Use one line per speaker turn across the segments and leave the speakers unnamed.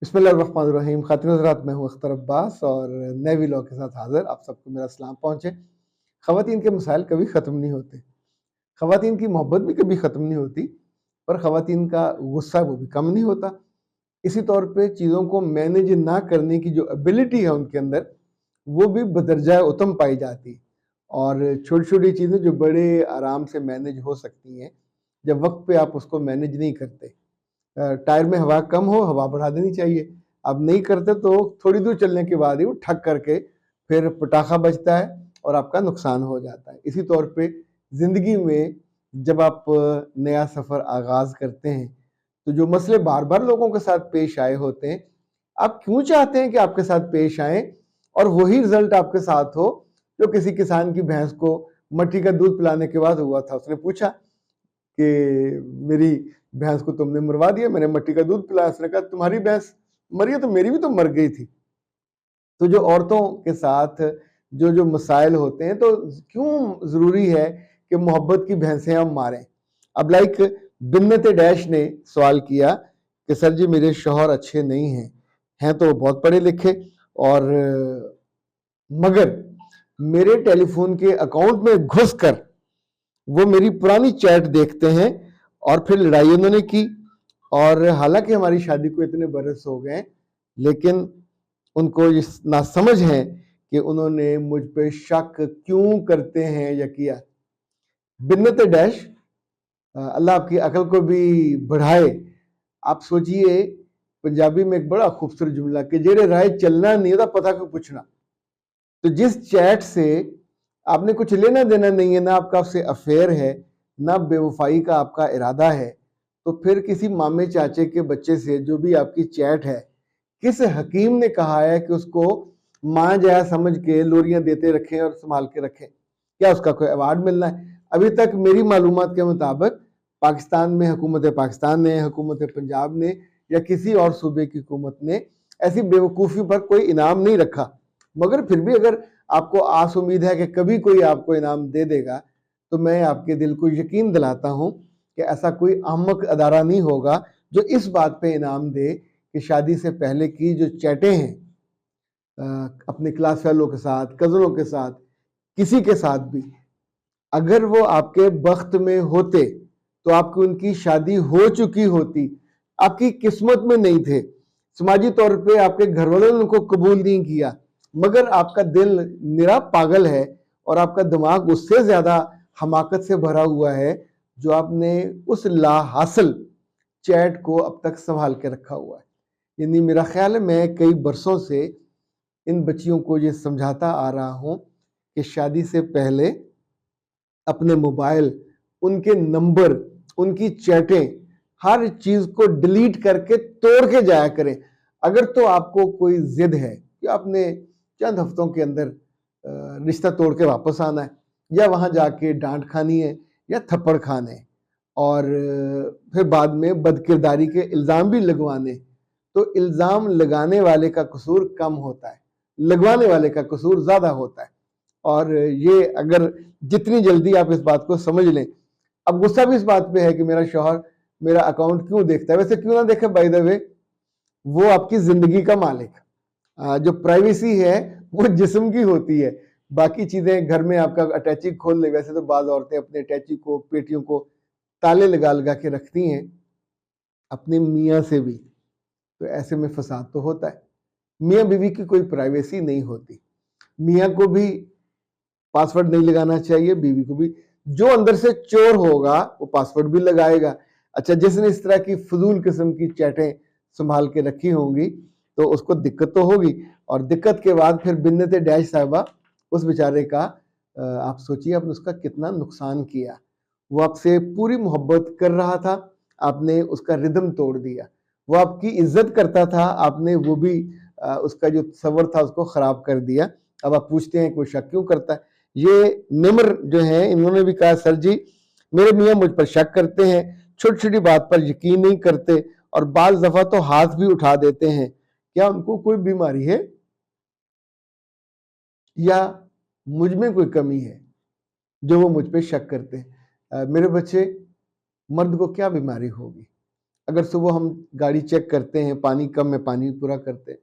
बिस्मिल्लाहिर्रहमानिर्रहीम। खातिन हज़रात, मैं हूँ अख्तर अब्बास और नए व्लॉग के साथ हाज़िर। आप सबको मेरा सलाम पहुँचे। ख़वातीन के मसाइल कभी ख़त्म नहीं होते, ख़वातीन की मोहब्बत भी कभी ख़त्म नहीं होती, पर ख़वातीन का गुस्सा वो भी कम नहीं होता। इसी तौर पे चीज़ों को मैनेज ना करने की जो एबिलिटी है उनके अंदर, वो भी बदरजा उत्तम पाई जाती है। और छोटी-छोटी चीज़ें जो बड़े आराम से मैनेज हो सकती हैं, जब वक़्त पे आप उसको मैनेज नहीं करते। टायर में हवा कम हो, हवा बढ़ा देनी चाहिए। आप नहीं करते तो थोड़ी दूर चलने के बाद ही वो ठक करके फिर पटाखा बजता है और आपका नुकसान हो जाता है। इसी तौर पे ज़िंदगी में जब आप नया सफ़र आगाज़ करते हैं, तो जो मसले बार-बार लोगों के साथ पेश आए होते हैं, आप क्यों चाहते हैं कि आपके साथ पेश आएँ और वही रिज़ल्ट आपके साथ हो, जो किसी किसान की भैंस को मट्ठी का दूध पिलाने के बाद हुआ था। उसने पूछा कि मेरी भैंस को तुमने मरवा दिया, मैंने मट्टी का दूध पिलाया। उसने कहा तुम्हारी भैंस मरी है तो मेरी भी तो मर गई थी। तो जो औरतों के साथ जो मसाइल होते हैं, तो क्यों ज़रूरी है कि मोहब्बत की भैंसें हम मारें। अब लाइक बिन्नत डैश ने सवाल किया कि सर जी मेरे शौहर अच्छे नहीं हैं, हैं तो बहुत पढ़े लिखे और मगर मेरे टेलीफोन के अकाउंट में घुसकर वो मेरी पुरानी चैट देखते हैं और फिर लड़ाई उन्होंने की। और हालांकि हमारी शादी को इतने बरस हो गए, लेकिन उनको इस नासमझ है कि उन्होंने मुझ पे शक क्यों करते हैं या किया। बिन्नत डैश, अल्लाह आपकी अकल को भी बढ़ाए। आप सोचिए, पंजाबी में एक बड़ा खूबसूरत जुमला कि जेड़े राय चलना नहीं होता पता क्यों पूछना। तो जिस चैट से आपने कुछ लेना देना नहीं है, ना आपका उससे अफेयर है, ना बेवफाई का आपका इरादा है, तो फिर किसी मामे चाचे के बच्चे से जो भी आपकी चैट है, किस हकीम ने कहा है कि उसको माँ जया समझ के लोरियां देते रखें और संभाल के रखें? क्या उसका कोई अवार्ड मिलना है? अभी तक मेरी मालूमात के मुताबिक पाकिस्तान में हुकूमत पाकिस्तान ने, हुकूमत पंजाब ने या किसी और सूबे की हुकूमत ने ऐसी बेवकूफ़ी पर कोई इनाम नहीं रखा। मगर फिर भी अगर आपको आस उम्मीद है कि कभी कोई आपको इनाम दे देगा, तो मैं आपके दिल को यकीन दिलाता हूं कि ऐसा कोई अहमक अदारा नहीं होगा जो इस बात पे इनाम दे कि शादी से पहले की जो चैटें हैं अपने क्लास फेलो के साथ, कज़नों के साथ, किसी के साथ भी, अगर वो आपके बख्त में होते तो आपकी उनकी शादी हो चुकी होती। आपकी किस्मत में नहीं थे, समाजी तौर पे आपके घर वालों ने उनको कबूल नहीं किया, मगर आपका दिल निरा पागल है और आपका दिमाग उससे ज्यादा हमाकत से भरा हुआ है जो आपने उस लाहासिल चैट को अब तक संभाल के रखा हुआ है। यानी मेरा ख्याल है मैं कई बरसों से इन बच्चियों को ये समझाता आ रहा हूं कि शादी से पहले अपने मोबाइल, उनके नंबर, उनकी चैटें, हर चीज को डिलीट करके तोड़ के जाया करें। अगर तो आपको कोई जिद है कि आपने चंद हफ्तों के अंदर रिश्ता तोड़ के वापस आना है, या वहां जाके डांट खानी है या थप्पड़ खाने और फिर बाद में बदकिरदारी के इल्जाम भी लगवाने, तो इल्जाम लगाने वाले का कसूर कम होता है, लगवाने वाले का कसूर ज्यादा होता है। और ये अगर जितनी जल्दी आप इस बात को समझ लें। अब गुस्सा भी इस बात पे है कि मेरा शौहर मेरा अकाउंट क्यों देखता है। वैसे क्यों ना देखे, बाय द वे, वो आपकी जिंदगी का मालिक। जो प्राइवेसी है वो जिस्म की होती है, बाकी चीजें घर में आपका अटैची खोल ले। वैसे तो बाज औरतें अपने अटैची को, पेटियों को ताले लगा लगा के रखती हैं अपने मियाँ से भी, तो ऐसे में फसाद तो होता है। मियाँ बीवी की कोई प्राइवेसी नहीं होती। मियाँ को भी पासवर्ड नहीं लगाना चाहिए, बीवी को भी। जो अंदर से चोर होगा वो पासवर्ड भी लगाएगा। अच्छा, जिसने इस तरह की फजूल किस्म की चैटें संभाल के रखी होंगी तो उसको दिक्कत तो होगी, और दिक्कत के बाद फिर बिन्नत डैश साहबा, उस बेचारे का आप सोचिए आपने उसका कितना नुकसान किया। वो आपसे पूरी मोहब्बत कर रहा था, आपने उसका रिदम तोड़ दिया। वो आपकी इज्जत करता था, आपने वो भी उसका जो तसव्वुर था उसको खराब कर दिया। अब आप पूछते हैं कोई शक क्यों करता है। ये निम्र जो है, इन्होंने भी कहा सर जी मेरे मियाँ मुझ पर शक करते हैं, छोटी छोटी बात पर यकीन नहीं करते और बाज दफा तो हाथ भी उठा देते हैं। क्या उनको कोई बीमारी है या मुझ में कोई कमी है जो वो मुझ पे शक करते हैं? मेरे बच्चे, मर्द को क्या बीमारी होगी? अगर सुबह हम गाड़ी चेक करते हैं, पानी कम है, पानी पूरा करते हैं।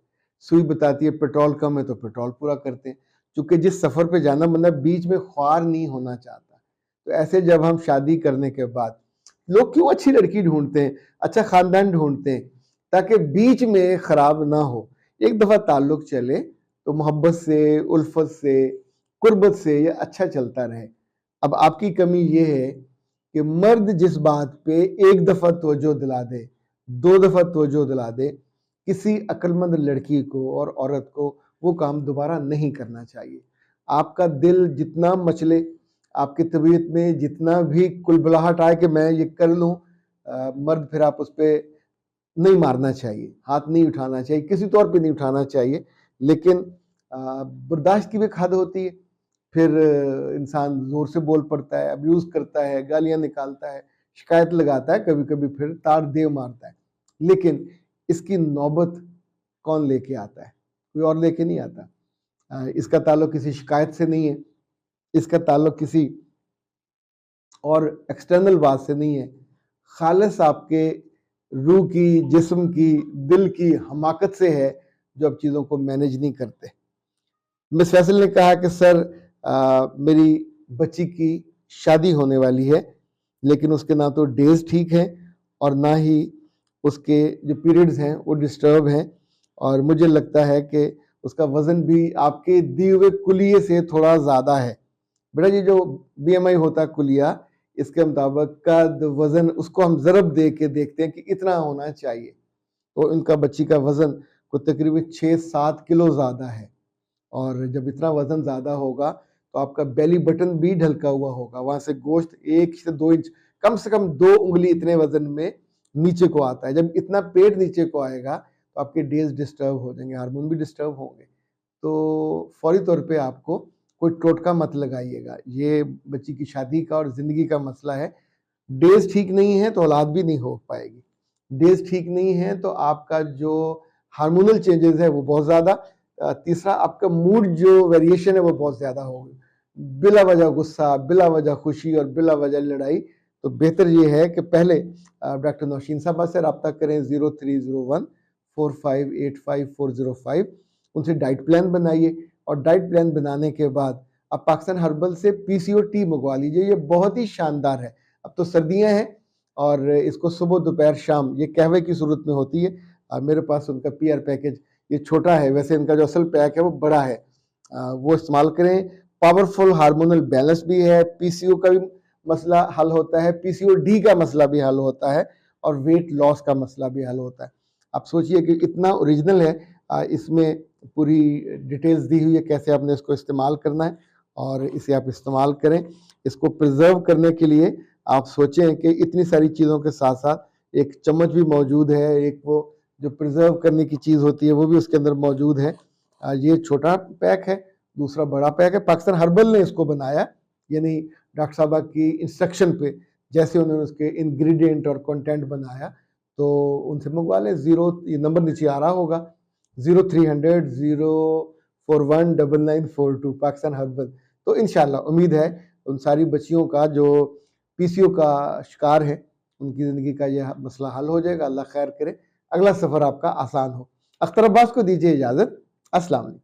सुई बताती है पेट्रोल कम है तो पेट्रोल पूरा करते हैं। चूँकि जिस सफ़र पे जाना बंदा बीच में ख्वार नहीं होना चाहता। तो ऐसे जब हम शादी करने के बाद लोग क्यों अच्छी लड़की ढूँढते हैं, अच्छा ख़ानदान ढूँढते हैं, ताकि बीच में ख़राब ना हो। एक दफ़ा ताल्लुक़ चले तो मोहब्बत से, उल्फ़त से, कुर्बत से ये अच्छा चलता रहे। अब आपकी कमी ये है कि मर्द जिस बात पे एक दफ़ा तवज्जो दिला दे, 2 दफ़ा तवज्जो दिला दे, किसी अक्लमंद लड़की को और औरत को वो काम दोबारा नहीं करना चाहिए। आपका दिल जितना मचले, आपकी तबीयत में जितना भी कुलबुलाहट आए कि मैं ये कर लूँ, मर्द फिर आप उस पे नहीं मारना चाहिए, हाथ नहीं उठाना चाहिए, किसी तौर पे नहीं उठाना चाहिए। लेकिन बर्दाश्त की भी एक हद होती है। फिर इंसान ज़ोर से बोल पड़ता है, अब्यूज़ करता है, गालियाँ निकालता है, शिकायत लगाता है, कभी-कभी फिर तार देव मारता है। लेकिन इसकी नौबत कौन लेके आता है? कोई और लेके नहीं आता। इसका ताल्लुक किसी शिकायत से नहीं है, इसका ताल्लुक किसी और एक्सटर्नल बात से नहीं है। खालिस आपके रूह की, जिस्म की, दिल की हमाकत से है, जो आप चीज़ों को मैनेज नहीं करते। मिस फैसल ने कहा कि सर मेरी बच्ची की शादी होने वाली है, लेकिन उसके ना तो डेज़ ठीक हैं और ना ही उसके जो पीरियड्स हैं वो डिस्टर्ब हैं, और मुझे लगता है कि उसका वज़न भी आपके दिए हुए कुलिये से थोड़ा ज़्यादा है। बेटा ये जो बीएमआई होता है कुलिया, इसके मुताबिक कद, वज़न उसको हम ज़रब दे के देखते हैं कि इतना होना चाहिए। तो इनका बच्ची का वज़न को तकरीबन 6-7 किलो ज़्यादा है, और जब इतना वज़न ज़्यादा होगा तो आपका बेली बटन भी ढलका हुआ होगा। वहाँ से गोश्त 1 से 2 इंच, कम से कम 2 उँगली इतने वज़न में नीचे को आता है। जब इतना पेट नीचे को आएगा तो आपके डेज़ डिस्टर्ब हो जाएँगे, हार्मोन भी डिस्टर्ब होंगे। तो फौरी तौर पे आपको कोई टोटका मत लगाइएगा। ये बच्ची की शादी का और ज़िंदगी का मसला है। डेज़ ठीक नहीं है तो औलाद भी नहीं हो पाएगी। डेज़ ठीक नहीं है तो आपका जो हार्मोनल चेंजेज़ है वो बहुत ज़्यादा, तीसरा आपका मूड जो वेरिएशन है वो बहुत ज़्यादा होगी। बिला वजह गुस्सा, बिला वजह खुशी और बिला वजह लड़ाई। तो बेहतर ये है कि पहले डॉक्टर नौशीन साहबा से रब्ता करें 0301 4585 405। उनसे डाइट प्लान बनाइए, और डाइट प्लान बनाने के बाद आप पाकिस्तान हर्बल से पीसीओ टी मंगवा लीजिए। ये बहुत ही शानदार है। अब तो सर्दियाँ हैं और इसको सुबह, दोपहर, शाम ये कहवे की सूरत में होती है। मेरे पास उनका पीआर पैकेज ये छोटा है, वैसे इनका जो असल पैक है वो बड़ा है। वो इस्तेमाल करें। पावरफुल हार्मोनल बैलेंस भी है, पीसीओ का भी मसला हल होता है, पीसीओडी का मसला भी हल होता है, और वेट लॉस का मसला भी हल होता है। आप सोचिए कि इतना ओरिजिनल है, इसमें पूरी डिटेल्स दी हुई है कैसे आपने इसको इस्तेमाल करना है, और इसे आप इस्तेमाल करें। इसको प्रिजर्व करने के लिए आप सोचें कि इतनी सारी चीज़ों के साथ साथ एक चम्मच भी मौजूद है, एक वो जो प्रिजर्व करने की चीज़ होती है वो भी उसके अंदर मौजूद है। ये छोटा पैक है, दूसरा बड़ा पैक है। पाकिस्तान हर्बल ने इसको बनाया, यानी डॉक्टर साहबा की इंस्ट्रक्शन पे जैसे उन्होंने उसके इंग्रेडिएंट और कंटेंट बनाया। तो उनसे मंगवा लें। ये नंबर नीचे आ रहा होगा, 0300 041 9942 पाकिस्तान हर्बल। तो इंशाल्लाह उम्मीद है उन सारी बच्चियों का जो पीसीओ का शिकार है, उनकी ज़िंदगी का यह मसला हल हो जाएगा। अल्लाह खैर करे, अगला सफ़र आपका आसान हो। अख्तर अब्बास को दीजिए इजाज़त। अस्सलाम वालेकुम।